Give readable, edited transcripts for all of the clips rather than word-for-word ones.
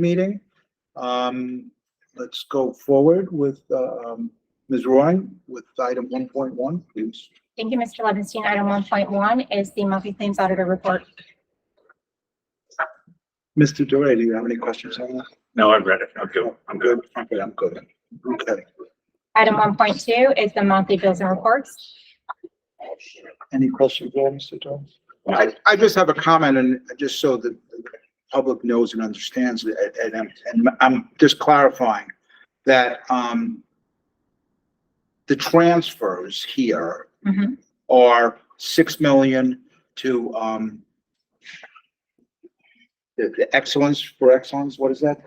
meeting. Let's go forward with Ms. Roy with item 1.1, please. Thank you, Mr. Levinstein. Item 1.1 is the monthly claims auditor report. Mr. Duray, do you have any questions on that? No, I've read it. I'm good. I'm good. Okay, I'm good. Okay. Item 1.2 is the monthly bills and reports. Any questions there, Mr. Jones? I just have a comment, and just so that the public knows and understands it, and I'm just clarifying that the transfers here are 6 million to the excellence for excellence. What is that?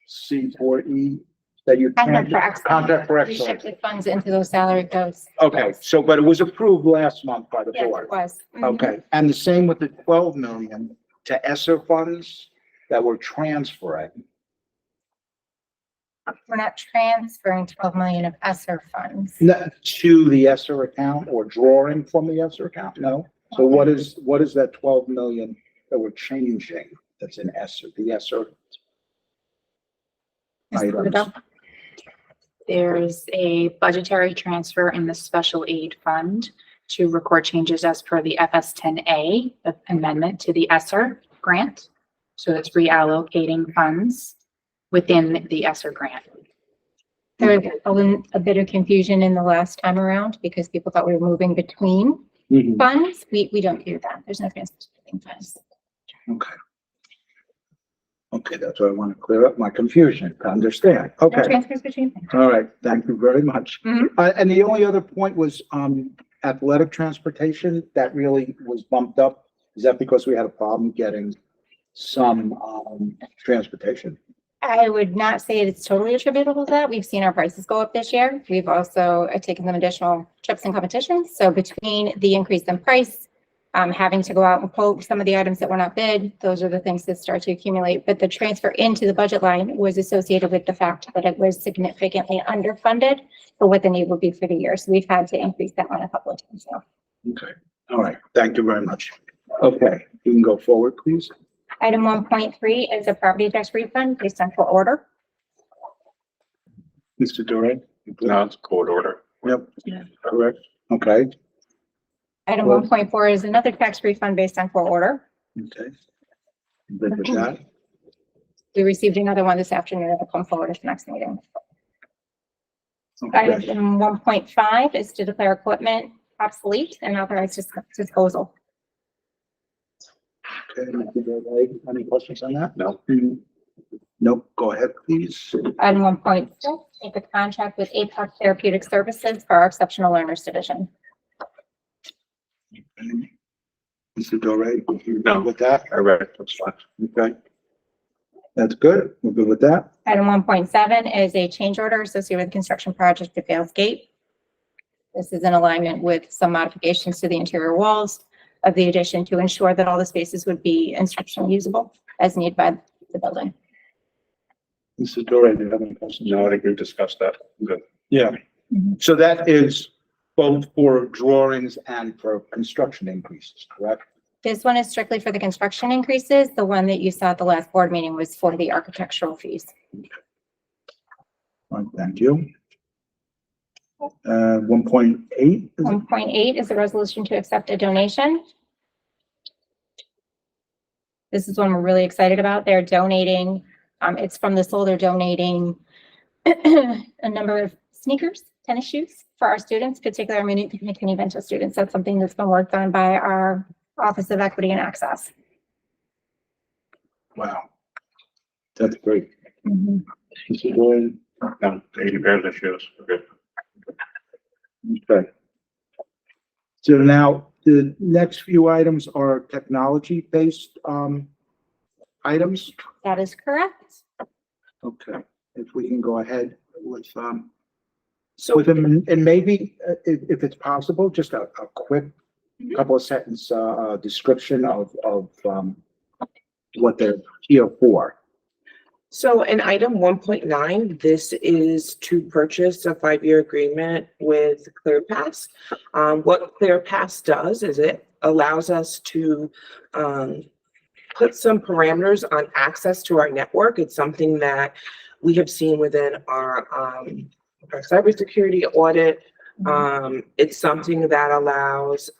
C4E. That you contract for We excellence. shifted funds into those salary codes. Okay, so, but it was approved last month by the Yes, board. it was. Okay, and the same with the 12 million to ESSER funds that were transferring. We're not transferring 12 million of ESSER funds. To the ESSER account or drawing from the ESSER account? No. So what is that 12 million that we're changing that's in ESSER, the ESSER items? There's a budgetary transfer in the special aid fund to record changes as per the FS10A amendment to the ESSER grant. So it's reallocating funds within the ESSER grant. There was a bit of confusion in the last time around because people thought we were moving between funds. We don't do that. There's no transfer between funds. Okay. Okay, that's what I want to clear up my confusion, to understand. No Okay. transfers between funds. All right, thank you very much. And the only other point was athletic transportation, that really was bumped up. Is that because we had a problem getting some transportation? I would not say it's totally attributable to that. We've seen our prices go up this year. We've also taken some additional trips and competitions. So between the increase in price, having to go out and quote some of the items that were not bid, those are the things that start to accumulate. But the transfer into the budget line was associated with the fact that it was significantly underfunded for what the need would be for the year. So we've had to increase that one a couple of times now. Okay, all right, thank you very much. Okay, you can go forward, please. Item 1.3 is a property tax refund based on court order. Mr. Duran? No, it's court order. Yep. Yeah. Correct. Okay, Item Well- 1.4 is another tax refund based on court order. okay. Good with that. We received another one this afternoon that will come forward at the next meeting. Okay. Item 1.5 is to declare equipment obsolete and authorize disposal. Okay, Mr. Duran, any questions on that? No. Nope, go ahead, please. Item 1.6, make a contract with APOC Therapeutic Services for our Exceptional Learners Division. Okay. Mr. Doré, you No. good with that? I read it. That's fine. Okay. That's good. We're good with that. Item 1.7 is a change order associated with construction project at Vales Gate. This is in alignment with some modifications to the interior walls of the addition to ensure that all the spaces would be instructional usable as needed by the building. Mr. Doré, do you have any questions? No, I think we've discussed that. Good. Yeah. Mhm. So that is both for drawings and for construction increases, correct? This one is strictly for the construction increases. The one that you saw at the last board meeting was for the architectural fees. All right, thank you. 1.8. 1.8 is a resolution to accept a donation. This is one we're really excited about. They're donating, it's from the Soul, they're donating a number of sneakers, tennis shoes for our students, particularly our mini picnic and evento students. That's something that's been worked on by our Office of Equity and Access. Wow. That's great. Mhm. Mr. Doré, No, 80 pairs of shoes. We're good. okay. So now the next few items are technology-based items. That is correct. Okay, if we can go ahead with So them, and maybe if it's possible, just a quick couple of sentence description of what they're here for. So in item 1.9, this is to purchase a 5-year agreement with ClearPass. What ClearPass does is it allows us to put some parameters on access to our network. It's something that we have seen within our cybersecurity audit. It's something that allows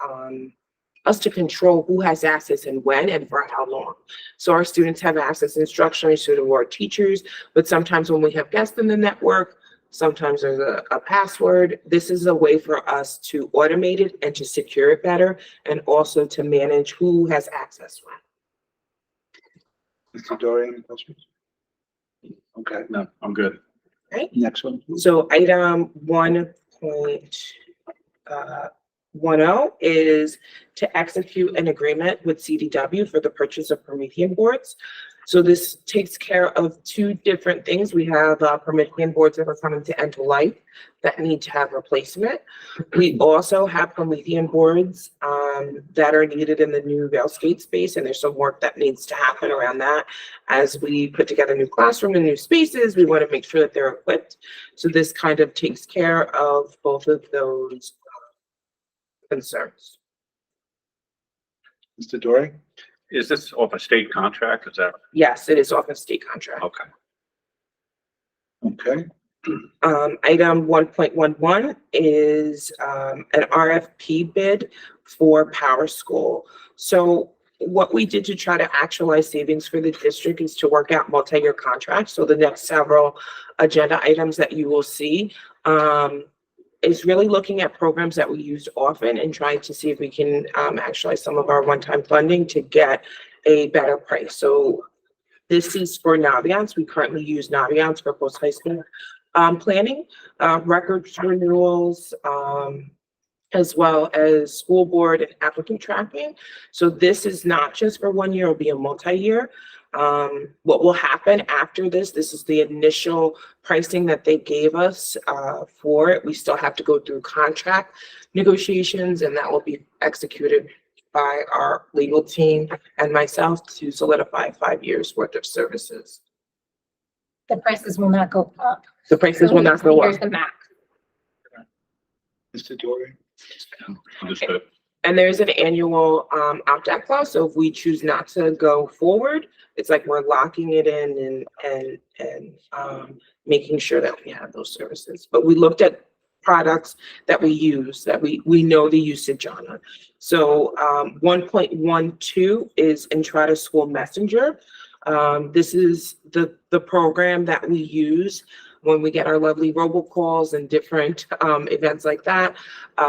us to control who has access and when and for how long. So our students have access instructionally to our teachers, but sometimes when we have guests in the network, sometimes there's a password. This is a way for us to automate it and to secure it better, and also to manage who has access when. Mr. Dory, any questions? Okay, No, I'm good. next one. Please. So item 1.10 is to execute an agreement with CDW for the purchase of Promethean boards. So this takes care of two different things. We have Promethean boards that are coming to end of life that need to have replacement. We also have Promethean boards that are needed in the new Vail Skate space, and there's some work that needs to happen around that. As we put together new classroom and new spaces, we want to make sure that they're equipped. So this kind of takes care of both of those concerns. Mr. Dory? Is this off a state contract? Is that, Yes, it is off a state contract. okay. Okay, Item 1.11 is an RFP bid for Power School. So what we did to try to actualize savings for the district is to work out multi-year contracts. So the next several agenda items that you will see is really looking at programs that we use often and trying to see if we can actualize some of our one-time funding to get a better price. So this is for Naviance. We currently use Naviance for post-high school planning, records renewals, as well as school board and applicant tracking. So this is not just for 1 year, it'll be a multi-year. What will happen after this is the initial pricing that they gave us for it. We still have to go through contract negotiations, and that will be executed by our legal team and myself to solidify 5 years worth of services. The prices will not go up. The prices will not go Here's up. the max. Mr. Dory? Understood. And there's an annual opt-out clause. So if we choose not to go forward, it's like we're locking it in and making sure that we have those services. But we looked at products that we use, that we know the usage on it. So 1.12 is Entrada School Messenger. This is the program that we use when we get our lovely robocalls and different events like that.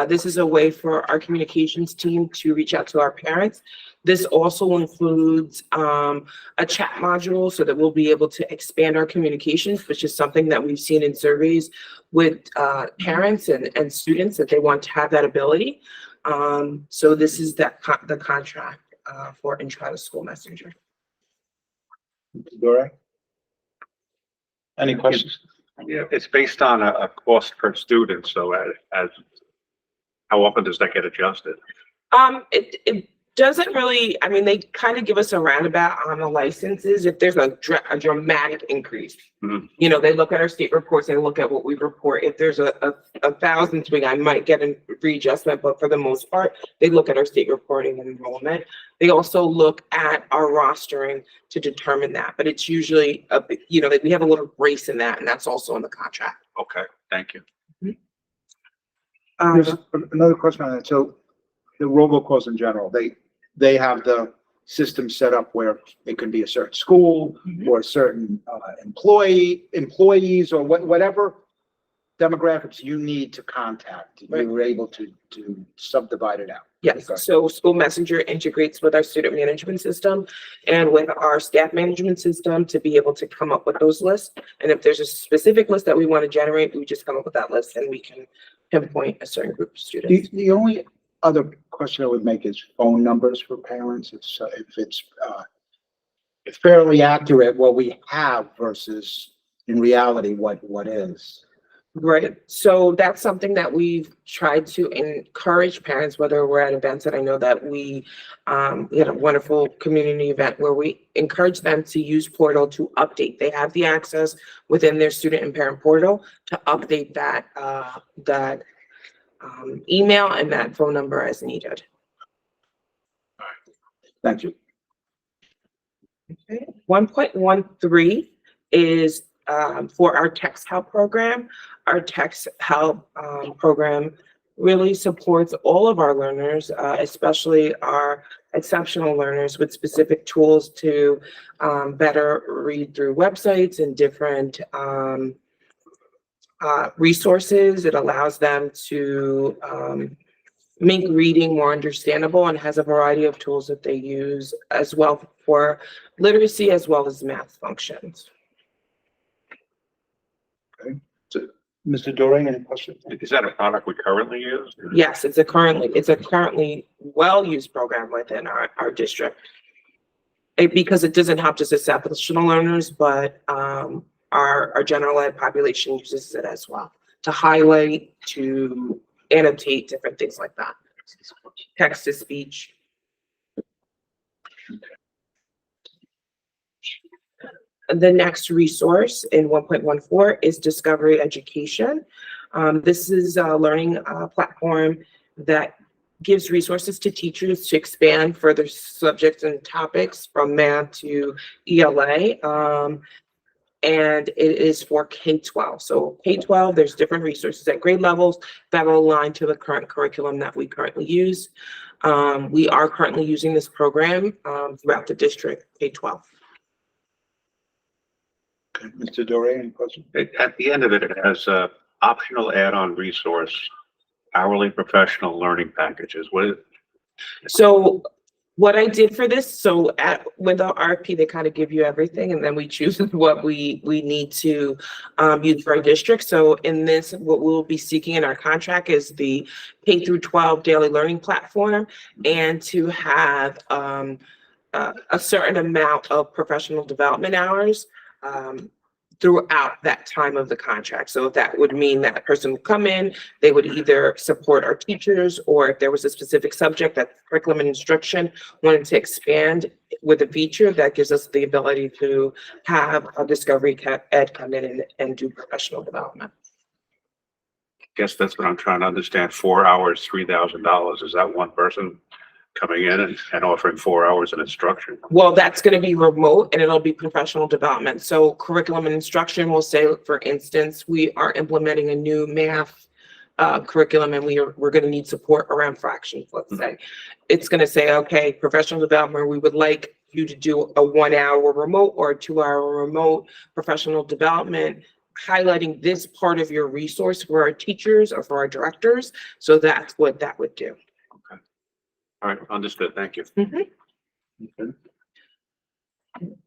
This is a way for our communications team to reach out to our parents. This also includes a chat module so that we'll be able to expand our communications, which is something that we've seen in surveys with parents and students, that they want to have that ability. So this is the contract for Entrada School Messenger. Mr. Dory? Any questions? Yeah, it's based on a cost per student, so as how often does that get adjusted? It doesn't really, I mean, they kind of give us a roundabout on the licenses. If there's a dramatic increase, you know, they look at our state reports, they look at what we report. If there's a 1,000 swing, I might get a readjustment, but for the most part, they look at our state reporting and enrollment. They also look at our rostering to determine that, but it's usually you know, we have a little grace in that, and that's also in the contract. Okay, thank you. There's another question on that. So the robocalls in general, they have the system set up where it could be a certain school or a certain employees or whatever demographics you need to contact. Right. You were able to subdivide it out. Yes, Okay. so School Messenger integrates with our student management system and with our staff management system to be able to come up with those lists. And if there's a specific list that we want to generate, we just come up with that list and we can pinpoint a certain group of students. The only other question I would make is phone numbers for parents. If it's fairly accurate what we have versus in reality what is. Right, so that's something that we've tried to encourage parents, whether we're at events, and I know that we had a wonderful community event where we encourage them to use portal to update. They have the access within their student and parent portal to update that email and that phone number as needed. Thank you. 1.13 is for our text help program. Our text help program really supports all of our learners, especially our exceptional learners, with specific tools to better read through websites and different resources. It allows them to make reading more understandable, and has a variety of tools that they use as well for literacy as well as math functions. Mr. Doreen, any questions? Is that a product we currently use? Yes, it's a currently well-used program within our district. Because it doesn't have just exceptional learners, but our general ed population uses it as well to highlight, to annotate different things like that. Text to speech. The next resource in 1.14 is Discovery Education. This is a learning platform that gives resources to teachers to expand further subjects and topics from math to ELA. And it is for K-12. So K-12, there's different resources at grade levels that will align to the current curriculum that we currently use. We are currently using this program throughout the district, K-12. Okay, Mr. Doreen, any questions? At the end of it, it has a optional add-on resource, hourly professional learning packages. What is? So what I did for this, so with the RFP, they kind of give you everything, and then we choose what we need to use for our district. So in this, what we'll be seeking in our contract is the K through 12 daily learning platform, and to have a certain amount of professional development hours throughout that time of the contract. So that would mean that a person would come in, they would either support our teachers, or if there was a specific subject that curriculum and instruction wanted to expand with a feature, that gives us the ability to have a Discovery Ed come in and do professional development. Guess that's what I'm trying to understand. 4 hours, $3,000. Is that one person coming in and offering 4 hours of instruction? Well, that's going to be remote, and it'll be professional development. So curriculum and instruction will say, for instance, we are implementing a new math curriculum, and we're going to need support around fractions, let's say. It's going to say, okay, professional development, we would like you to do a 1 hour remote or a 2 hour remote professional development, highlighting this part of your resource for our teachers or for our directors. So that's what that would do. All right, understood. Thank you. Okay.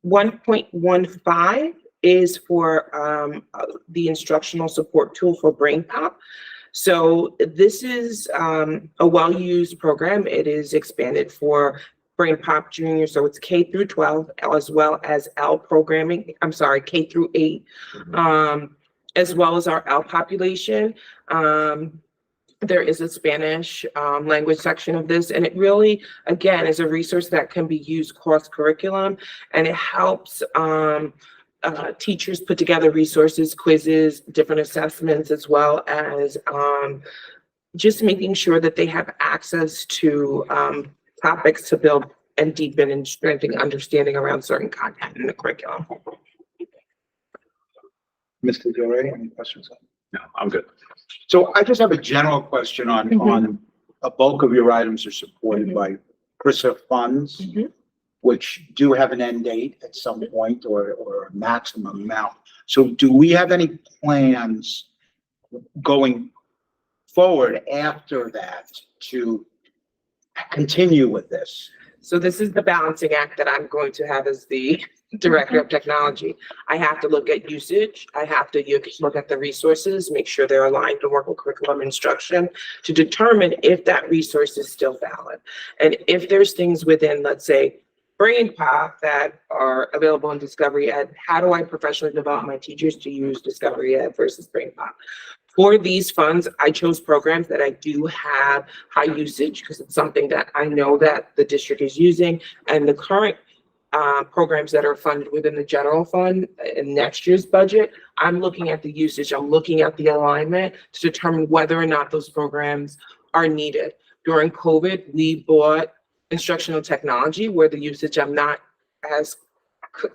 1.15 is for the instructional support tool for BrainPop. So this is a well-used program. It is expanded for BrainPop Junior, so it's K through 12, as well as L programming. I'm sorry, K through 8, as well as our L population. There is a Spanish language section of this, and it really, again, is a resource that can be used cross curriculum, and it helps teachers put together resources, quizzes, different assessments, as well as just making sure that they have access to topics to build and deepen and strengthen understanding around certain content in the curriculum. Mr. Doreen, any questions? No, I'm good. So I just have a general question on a bulk of your items are supported by PRISA funds, which do have an end date at some point or a maximum amount. So do we have any plans going forward after that to continue with this? So this is the balancing act that I'm going to have as the director of technology. I have to look at usage. I have to look at the resources, make sure they're aligned to work with curriculum instruction to determine if that resource is still valid. And if there's things within, let's say, BrainPop that are available in Discovery Ed, how do I professionally develop my teachers to use Discovery Ed versus BrainPop? For these funds, I chose programs that I do have high usage because it's something that I know that the district is using, and the current programs that are funded within the general fund in next year's budget, I'm looking at the usage, I'm looking at the alignment to determine whether or not those programs are needed. During COVID, we bought instructional technology where the usage I'm not as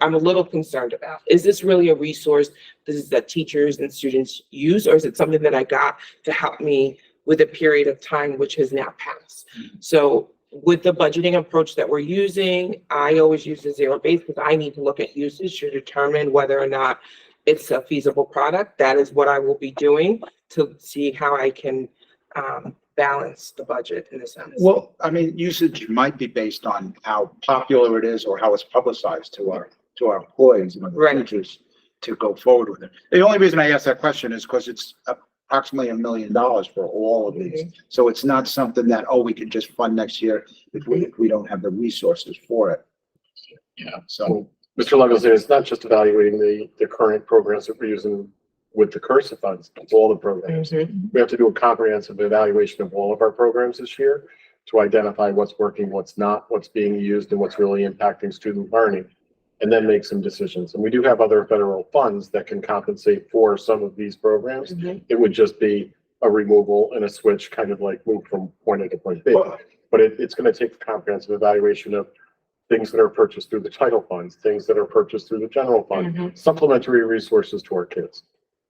I'm a little concerned about. Is this really a resource that teachers and students use, or is it something that I got to help me with a period of time which has now passed? So with the budgeting approach that we're using, I always use the zero base because I need to look at usage to determine whether or not it's a feasible product. That is what I will be doing to see how I can balance the budget in a sense. Well, I mean, usage might be based on how popular it is or how it's publicized to our employees and Right. our teachers to go forward with it. The only reason I ask that question is because it's approximately $1 million for all of these. So it's not something that, oh, we could just fund next year if we don't have the resources for it. Yeah. So, Mr. Lovelace, it's not just evaluating the current programs that we're using with the CURSA funds, it's all the programs. We have to do a comprehensive evaluation of all of our programs this year to identify what's working, what's not, what's being used, and what's really impacting student learning, and then make some decisions. And we do have other federal funds that can compensate for some of these programs. It would just be a removal and a switch, kind of like move from point A to point B. But it's going to take a comprehensive evaluation of things that are purchased through the title funds, things that are purchased through the general fund, supplementary resources to our kids.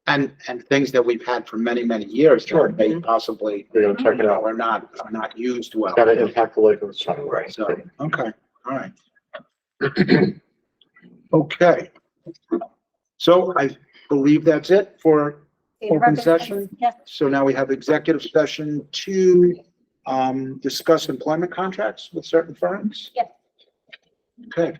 and things that we've had for many, many years Sure. that may possibly, We're going to check it out. are not used well. Got to impact the life of the child. Right. So, okay, all right. Okay. So I believe that's it for open session. Yes. So now we have executive session to discuss employment contracts with certain firms. Yes. Okay,